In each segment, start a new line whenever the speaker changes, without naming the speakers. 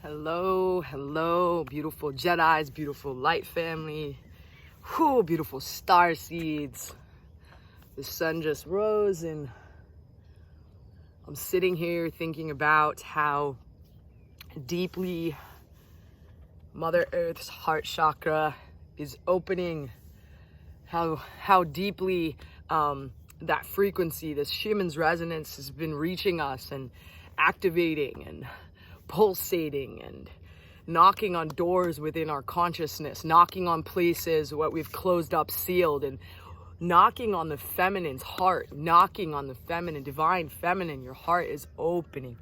Hello, beautiful Jedis, beautiful light family, beautiful star seeds. The sun just rose and I'm sitting here thinking about how deeply Mother Earth's heart chakra is opening, how deeply that frequency, this Schumann's resonance, has been reaching us and activating and pulsating and knocking on doors within our consciousness, knocking on places what we've closed up, sealed, and knocking on the feminine's heart, knocking on the feminine, divine feminine. Your heart is opening.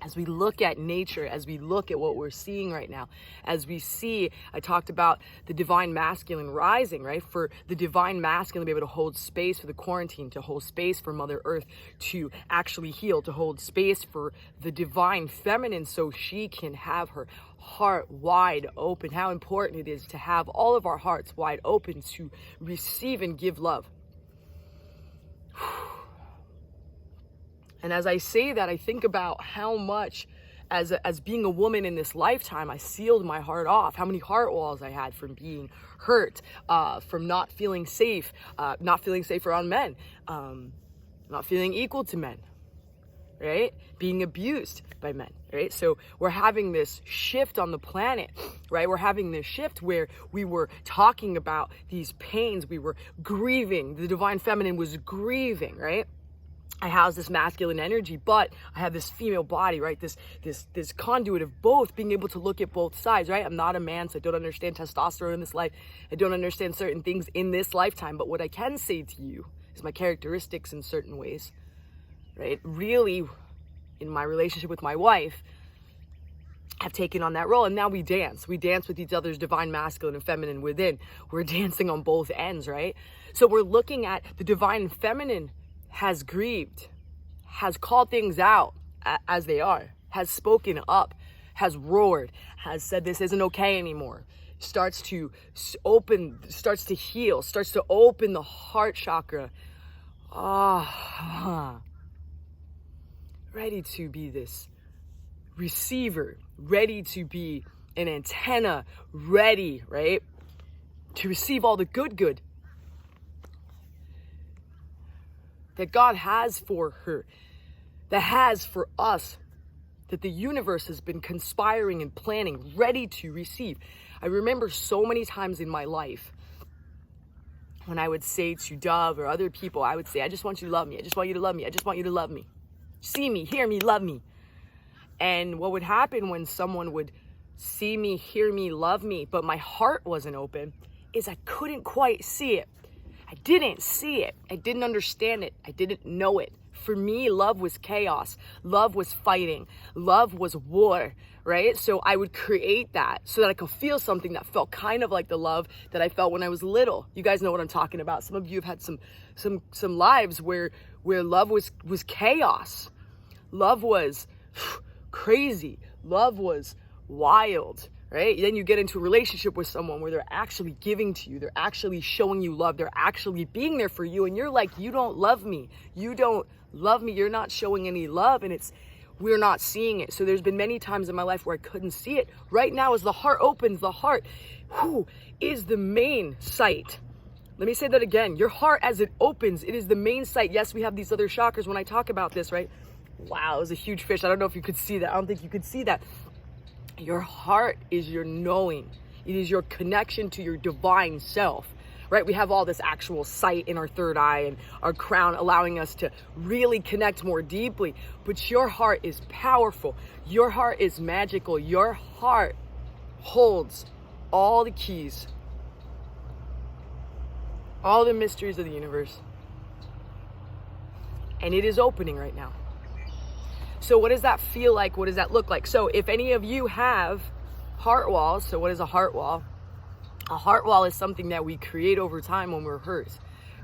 As we look at nature, as we look at what we're seeing right now, as we see, I talked about the divine masculine rising, right? For the divine masculine to be able to hold space for the quarantine, to hold space for Mother Earth to actually heal, to hold space for the divine feminine so she can have her heart wide open. How important it is to have all of our hearts wide open to receive and give love. And as I say that, I think about how much, as being a woman in this lifetime, I sealed my heart off. How many heart walls I had from being hurt, from not feeling safe around men, not feeling equal to men, right? Being abused by men, right? So we're having this shift on the planet, right? We're having this shift where we were talking about these pains. We were grieving. The divine feminine was grieving, right? I house this masculine energy, but I have this female body, right? This conduit of both, being able to look at both sides, right? I'm not a man, so I don't understand testosterone in this life. I don't understand certain things in this lifetime, but what I can say to you is my characteristics in certain ways, right? Really, in my relationship with my wife, I've taken on that role, and now we dance. We dance with each other's divine masculine and feminine within. We're dancing on both ends, right? So we're looking at the divine feminine has grieved, has called things out as they are, has spoken up, has roared, has said this isn't okay anymore, starts to heal, starts to open the heart chakra. Ready to be this receiver, ready to be an antenna, ready, right, to receive all the good that God has for her, that has for us, that the universe has been conspiring and planning, ready to receive. I remember so many times in my life when I would say to Dov or other people, I would say, I just want you to love me. I just want you to love me. I just want you to love me. See me, hear me, love me. And what would happen when someone would see me, hear me, love me, but my heart wasn't open, is I couldn't quite see it. I didn't see it. I didn't understand it. I didn't know it. For me, love was chaos. Love was fighting. Love was war, right? So I would create that so that I could feel something that felt kind of like the love that I felt when I was little. You guys know what I'm talking about. Some of you have had some lives where love was chaos. Love was crazy. Love was wild. Right? Then you get into a relationship with someone where they're actually giving to you. They're actually showing you love. They're actually being there for you. And you're like, you don't love me. You don't love me. You're not showing any love. And we're not seeing it. So there's been many times in my life where I couldn't see it. Right now, as the heart opens, the heart is the main sight. Let me say that again. Your heart, as it opens, it is the main sight. Yes, we have these other chakras when I talk about this, right? Wow, it was a huge fish. I don't know if you could see that. I don't think you could see that. Your heart is your knowing. It is your connection to your divine self, right? We have all this actual sight in our third eye and our crown allowing us to really connect more deeply. But your heart is powerful. Your heart is magical. Your heart holds all the keys, all the mysteries of the universe. And it is opening right now. So what does that feel like? What does that look like? So if any of you have heart walls, so what is a heart wall? A heart wall is something that we create over time when we're hurt,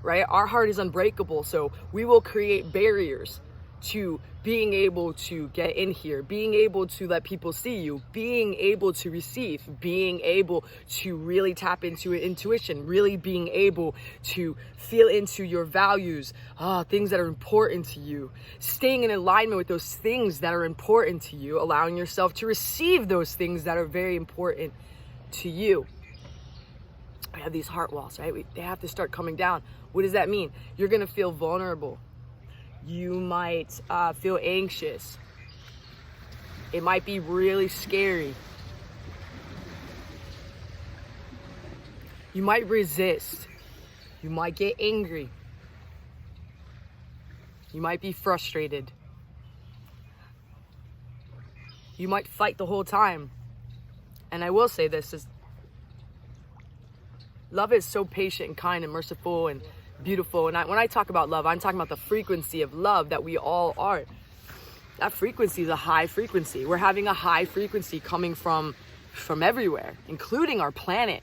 right? Our heart is unbreakable, so we will create barriers to being able to get in here, being able to let people see you, being able to receive, being able to really tap into your intuition, really being able to feel into your values, things that are important to you, staying in alignment with those things that are important to you, allowing yourself to receive those things that are very important to you. We have these heart walls, right? They have to start coming down. What does that mean? You're going to feel vulnerable. You might feel anxious. It might be really scary. You might resist. You might get angry. You might be frustrated. You might fight the whole time. And I will say this is, love is so patient and kind and merciful and beautiful. And when I talk about love, I'm talking about the frequency of love that we all are. That frequency is a high frequency. We're having a high frequency coming from everywhere, including our planet,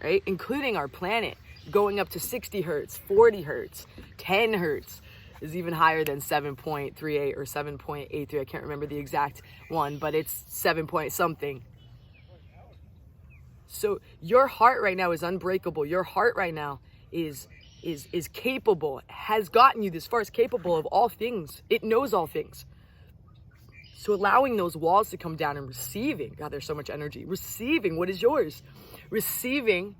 right? Including our planet, going up to 60 hertz, 40 hertz, 10 hertz is even higher than 7.38 or 7.83. I can't remember the exact one, but it's 7 point something. So your heart right now is unbreakable. Your heart right now is capable, has gotten you this far, is capable of all things. It knows all things. So allowing those walls to come down and receiving, God, there's so much energy, receiving what is yours, receiving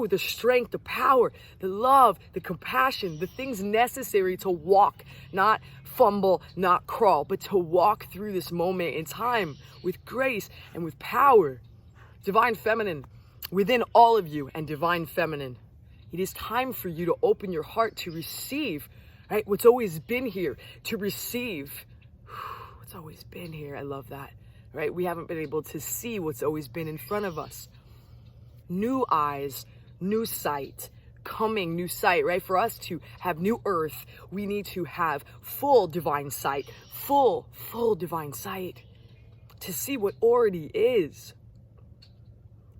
the strength, the power, the love, the compassion, the things necessary to walk, not fumble, not crawl, but to walk through this moment in time with grace and with power. Divine feminine within all of you, and divine feminine, it is time for you to open your heart to receive, right? What's always been here, to receive what's always been here. I love that, right? We haven't been able to see what's always been in front of us. New eyes, new sight, coming, new sight, right? For us to have new earth, we need to have full divine sight, full divine sight to see what already is.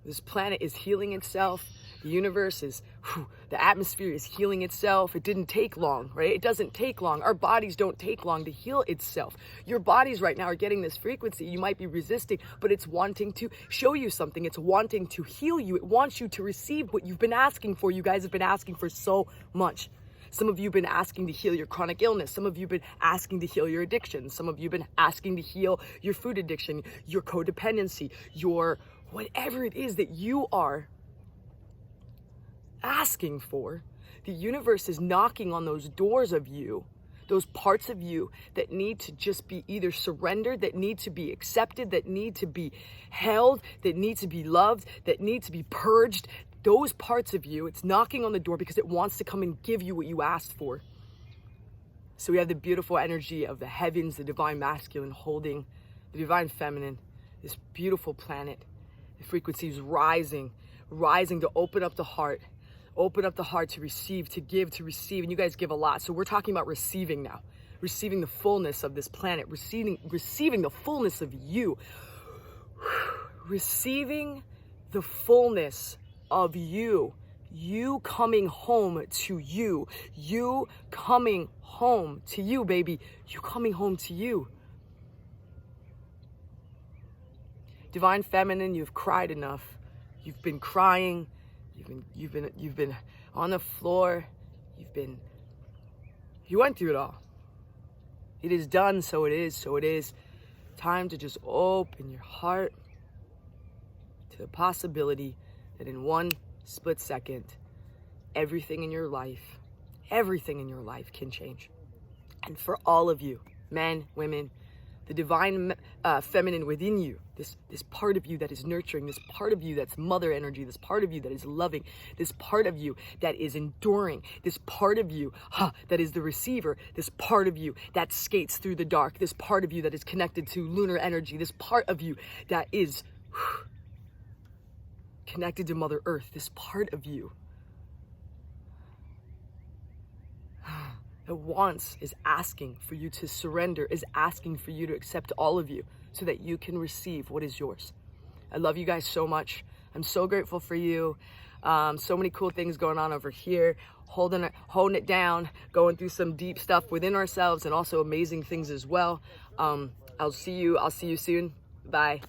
This planet is healing itself. The universe is, the atmosphere is healing itself. It didn't take long, right? It doesn't take long. Our bodies don't take long to heal itself. Your bodies right now are getting this frequency. You might be resisting, but it's wanting to show you something. It's wanting to heal you. It wants you to receive what you've been asking for. You guys have been asking for so much. Some of you have been asking to heal your chronic illness. Some of you have been asking to heal your addiction. Some of you have been asking to heal your food addiction, your codependency, your whatever it is that you are asking for. The universe is knocking on those doors of you, those parts of you that need to just be either surrendered, that need to be accepted, that need to be held, that need to be loved, that need to be purged. Those parts of you, it's knocking on the door because it wants to come and give you what you asked for. So we have the beautiful energy of the heavens, the divine masculine holding the divine feminine, this beautiful planet. The frequency is rising to open up the heart to receive, to give, to receive. And you guys give a lot. So we're talking about receiving now, receiving the fullness of this planet, receiving the fullness of you, receiving the fullness of you, you coming home to you, you coming home to you, baby, you coming home to you. Divine feminine, you've cried enough. You've been crying. You've been on the floor. You went through it all. It is done, so it is, so it is. Time to just open your heart to the possibility that in one split second, everything in your life can change. And for all of you, men, women, the divine feminine within you, this part of you that is nurturing, this part of you that's mother energy, this part of you that is loving, this part of you that is enduring, this part of you that is the receiver, this part of you that skates through the dark, this part of you that is connected to lunar energy, this part of you that is connected to Mother Earth, this part of you that is asking for you to surrender, is asking for you to accept all of you so that you can receive what is yours. I love you guys so much. I'm so grateful for you. So many cool things going on over here, holding it down, going through some deep stuff within ourselves, and also amazing things as well. I'll see you soon. Bye.